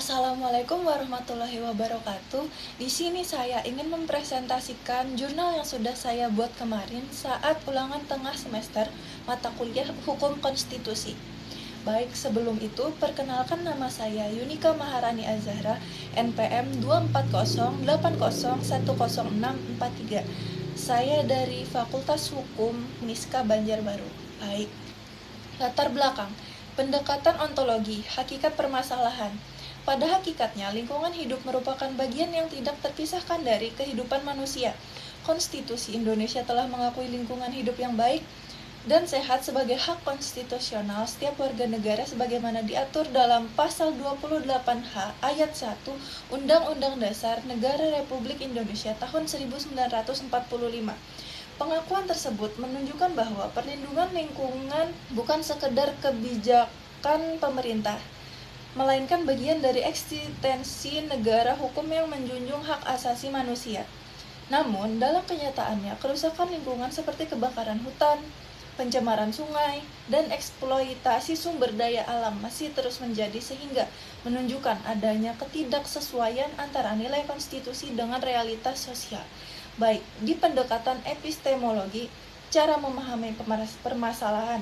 Assalamualaikum warahmatullahi wabarakatuh. Di sini saya ingin mempresentasikan jurnal yang sudah saya buat kemarin saat ulangan tengah semester mata kuliah Hukum Konstitusi. Baik, sebelum itu perkenalkan nama saya Yunika Maharani Azahra, NPM 240801063. Saya dari Fakultas Hukum Uniska Banjarbaru. Baik. Latar belakang, pendekatan ontologi, hakikat permasalahan. Pada hakikatnya, lingkungan hidup merupakan bagian yang tidak terpisahkan dari kehidupan manusia. Konstitusi Indonesia telah mengakui lingkungan hidup yang baik dan sehat sebagai hak konstitusional setiap warga negara sebagaimana diatur dalam Pasal 28H Ayat 1 Undang-Undang Dasar Negara Republik Indonesia tahun 1945. Pengakuan tersebut menunjukkan bahwa perlindungan lingkungan bukan sekedar kebijakan pemerintah, melainkan bagian dari eksistensi negara hukum yang menjunjung hak asasi manusia. Namun, dalam kenyataannya, kerusakan lingkungan seperti kebakaran hutan, pencemaran sungai, dan eksploitasi sumber daya alam masih terus menjadi sehingga menunjukkan adanya ketidaksesuaian antara nilai konstitusi dengan realitas sosial. Baik, di pendekatan epistemologi, cara memahami permasalahan.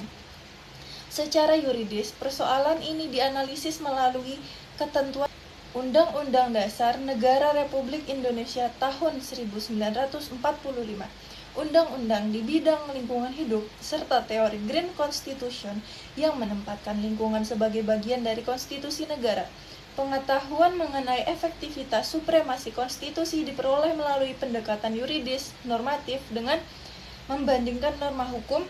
Secara yuridis, persoalan ini dianalisis melalui ketentuan Undang-Undang Dasar Negara Republik Indonesia tahun 1945, undang-undang di bidang lingkungan hidup, serta teori Green Constitution yang menempatkan lingkungan sebagai bagian dari konstitusi negara. Pengetahuan mengenai efektivitas supremasi konstitusi diperoleh melalui pendekatan yuridis normatif dengan membandingkan norma hukum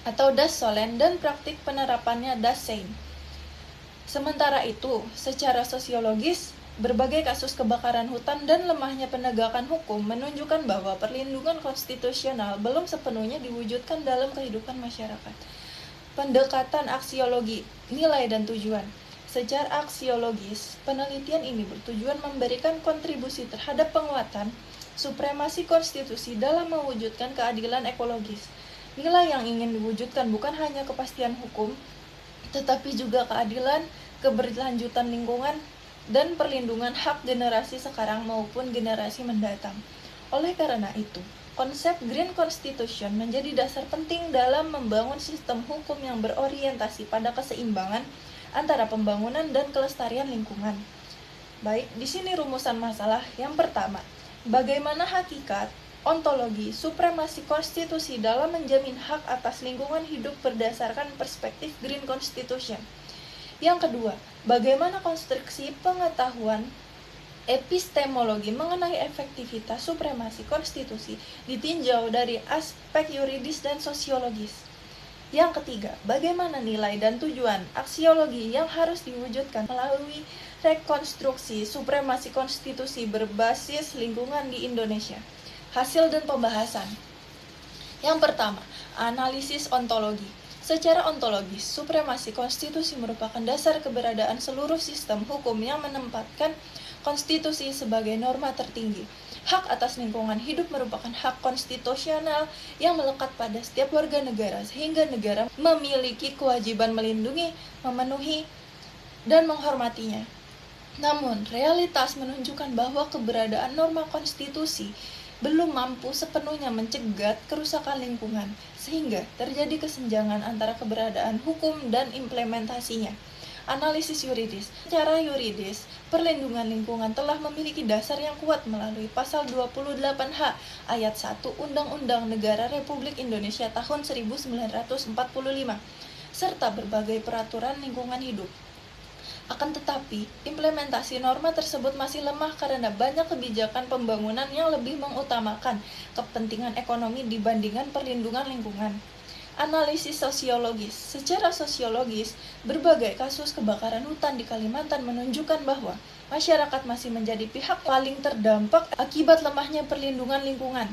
atau das solen dan praktik penerapannya das sein. Sementara itu, secara sosiologis, berbagai kasus kebakaran hutan dan lemahnya penegakan hukum menunjukkan bahwa perlindungan konstitusional belum sepenuhnya diwujudkan dalam kehidupan masyarakat. Pendekatan aksiologi, nilai dan tujuan. Secara aksiologis, penelitian ini bertujuan memberikan kontribusi terhadap penguatan supremasi konstitusi dalam mewujudkan keadilan ekologis. Nilai yang ingin diwujudkan bukan hanya kepastian hukum, tetapi juga keadilan, keberlanjutan lingkungan, dan perlindungan hak generasi sekarang maupun generasi mendatang. Oleh karena itu, konsep Green Constitution menjadi dasar penting dalam membangun sistem hukum yang berorientasi pada keseimbangan antara pembangunan dan kelestarian lingkungan. Baik, di sini rumusan masalah yang pertama. Bagaimana hakikat ontologi supremasi konstitusi dalam menjamin hak atas lingkungan hidup berdasarkan perspektif Green Constitution. Yang kedua, bagaimana konstruksi pengetahuan epistemologi mengenai efektivitas supremasi konstitusi ditinjau dari aspek yuridis dan sosiologis. Yang ketiga, bagaimana nilai dan tujuan aksiologi yang harus diwujudkan melalui rekonstruksi supremasi konstitusi berbasis lingkungan di Indonesia. Hasil dan pembahasan. Yang pertama, analisis ontologi. Secara ontologis, supremasi konstitusi merupakan dasar keberadaan seluruh sistem hukum yang menempatkan konstitusi sebagai norma tertinggi. Hak atas lingkungan hidup merupakan hak konstitusional yang melekat pada setiap warga negara, sehingga negara memiliki kewajiban melindungi, memenuhi, dan menghormatinya. Namun, realitas menunjukkan bahwa keberadaan norma konstitusi belum mampu sepenuhnya mencegat kerusakan lingkungan, sehingga terjadi kesenjangan antara keberadaan hukum dan implementasinya. Analisis yuridis. Secara yuridis, perlindungan lingkungan telah memiliki dasar yang kuat melalui Pasal 28H Ayat 1 Undang-Undang Negara Republik Indonesia tahun 1945, serta berbagai peraturan lingkungan hidup. Akan tetapi, implementasi norma tersebut masih lemah karena banyak kebijakan pembangunan yang lebih mengutamakan kepentingan ekonomi dibandingkan perlindungan lingkungan. Analisis sosiologis. Secara sosiologis, berbagai kasus kebakaran hutan di Kalimantan menunjukkan bahwa masyarakat masih menjadi pihak paling terdampak akibat lemahnya perlindungan lingkungan.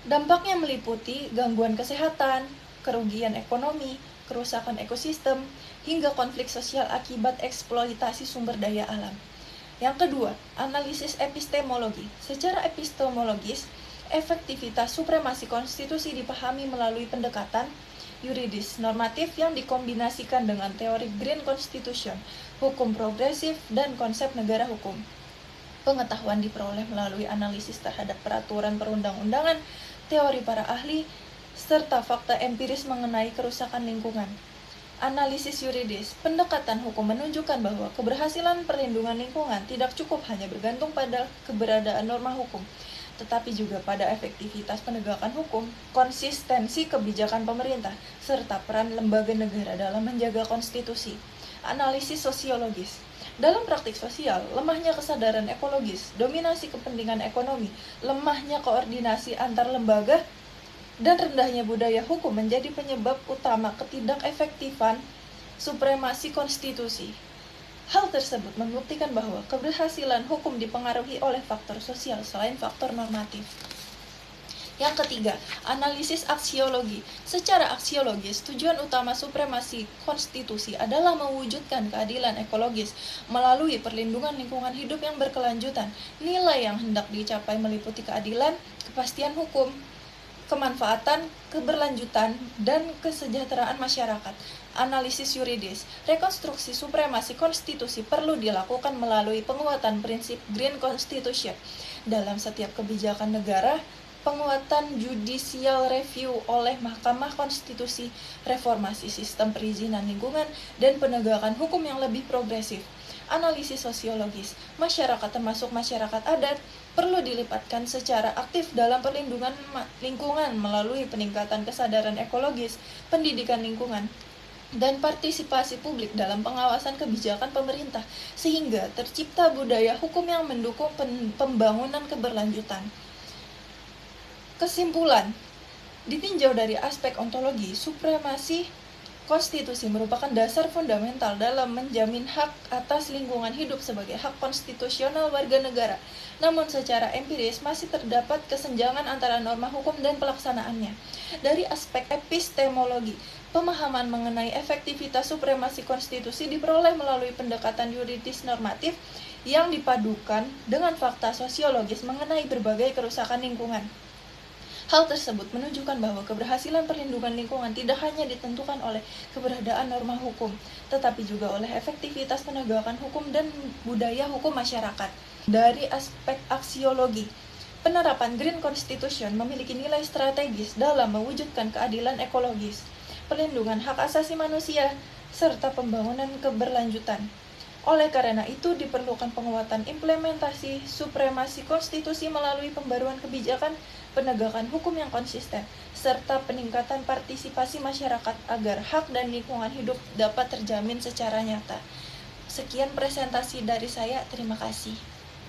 Dampaknya meliputi gangguan kesehatan, kerugian ekonomi, kerusakan ekosistem, hingga konflik sosial akibat eksploitasi sumber daya alam. Yang kedua, analisis epistemologi. Secara epistemologis, efektivitas supremasi konstitusi dipahami melalui pendekatan yuridis normatif yang dikombinasikan dengan teori Green Constitution, hukum progresif, dan konsep negara hukum. Pengetahuan diperoleh melalui analisis terhadap peraturan perundang-undangan, teori para ahli, serta fakta empiris mengenai kerusakan lingkungan. Analisis yuridis, pendekatan hukum menunjukkan bahwa keberhasilan perlindungan lingkungan tidak cukup hanya bergantung pada keberadaan norma hukum, tetapi juga pada efektivitas penegakan hukum, konsistensi kebijakan pemerintah, serta peran lembaga negara dalam menjaga konstitusi. Analisis sosiologis, dalam praktik sosial, lemahnya kesadaran ekologis, dominasi kepentingan ekonomi, lemahnya koordinasi antar lembaga, dan rendahnya budaya hukum menjadi penyebab utama ketidakefektifan supremasi konstitusi. Hal tersebut membuktikan bahwa keberhasilan hukum dipengaruhi oleh faktor sosial selain faktor normatif. Yang ketiga, analisis aksiologi. Secara aksiologis, tujuan utama supremasi konstitusi adalah mewujudkan keadilan ekologis melalui perlindungan lingkungan hidup yang berkelanjutan. Nilai yang hendak dicapai meliputi keadilan, kepastian hukum, kemanfaatan, keberlanjutan, dan kesejahteraan masyarakat. Analisis yuridis, rekonstruksi supremasi konstitusi perlu dilakukan melalui penguatan prinsip Green Constitution dalam setiap kebijakan negara, penguatan judicial review oleh Mahkamah Konstitusi, reformasi sistem perizinan lingkungan, dan penegakan hukum yang lebih progresif. Analisis sosiologis, masyarakat termasuk masyarakat adat perlu dilibatkan secara aktif dalam perlindungan lingkungan melalui peningkatan kesadaran ekologis, pendidikan lingkungan, dan partisipasi publik dalam pengawasan kebijakan pemerintah, sehingga tercipta budaya hukum yang mendukung pembangunan keberlanjutan. Kesimpulan, ditinjau dari aspek ontologi, supremasi konstitusi merupakan dasar fundamental dalam menjamin hak atas lingkungan hidup sebagai hak konstitusional warga negara. Namun secara empiris masih terdapat kesenjangan antara norma hukum dan pelaksanaannya. Dari aspek epistemologi, pemahaman mengenai efektivitas supremasi konstitusi diperoleh melalui pendekatan yuridis normatif yang dipadukan dengan fakta sosiologis mengenai berbagai kerusakan lingkungan. Hal tersebut menunjukkan bahwa keberhasilan perlindungan lingkungan tidak hanya ditentukan oleh keberadaan norma hukum, tetapi juga oleh efektivitas penegakan hukum dan budaya hukum masyarakat. Dari aspek aksiologi, penerapan Green Constitution memiliki nilai strategis dalam mewujudkan keadilan ekologis, pelindungan hak asasi manusia, serta pembangunan keberlanjutan. Oleh karena itu, diperlukan penguatan implementasi supremasi konstitusi melalui pembaruan kebijakan, penegakan hukum yang konsisten, serta peningkatan partisipasi masyarakat agar hak dan lingkungan hidup dapat terjamin secara nyata. Sekian presentasi dari saya, terima kasih.